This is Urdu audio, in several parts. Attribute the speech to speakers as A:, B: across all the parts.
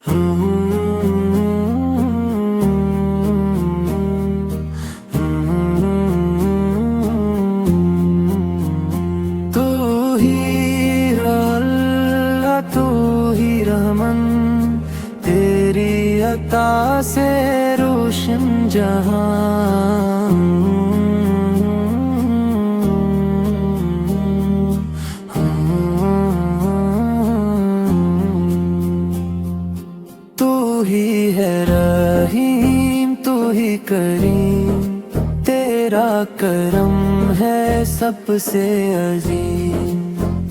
A: تو ہی اللہ تو ہی رحمن، تیری عطا سے روشن جہاں، تو ہی ہے رحیم تو ہی کریم، تیرا کرم ہے سب سے عظیم،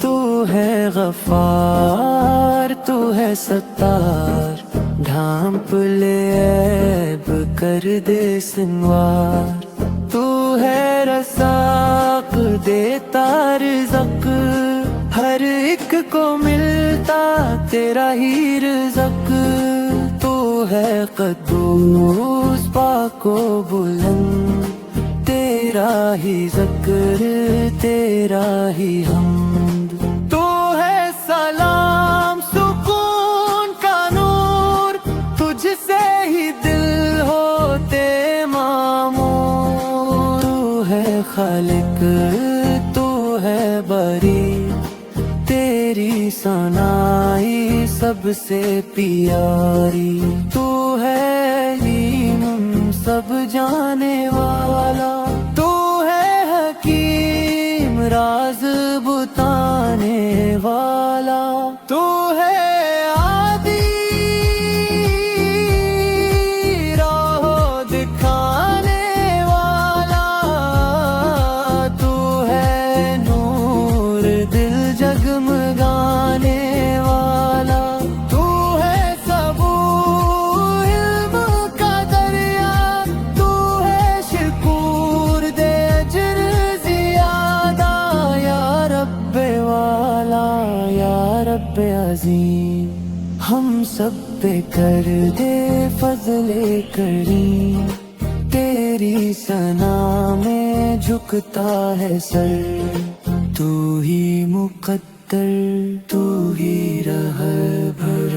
A: تو ہے غفار تو ہے ستار، ڈھانپ لے عیب کر دے سنوار، تو ہے رزاق دیتا رزق، ہر ایک کو ملتا تیرا ہی رزق، تو ہے قدوس پاک و بلند، تیرا ہی ذکر تیرا ہی حمد، تو ہے سلام سکون کا نور، تجھ سے ہی دل ہوتے معمور، تو ہے خالق تو ہے بری، تیری ثنائی سب سے پیاری، تو ہے علیم سب جانے والا، تو ہے حکیم راز بتانے والا، تو ہے عادی راہ دکھانے والا، تو ہے نور دل جگمگانے والا، تو ہے سبو علم کا دریا، تو ہے شکور دے اجر زیادہ، یا رب والا یا رب عظیم، ہم سب پہ کر دے فضل کریم، تیری ثنا میں جھکتا ہے سر، تو ہی مقدر تو ہی رہبر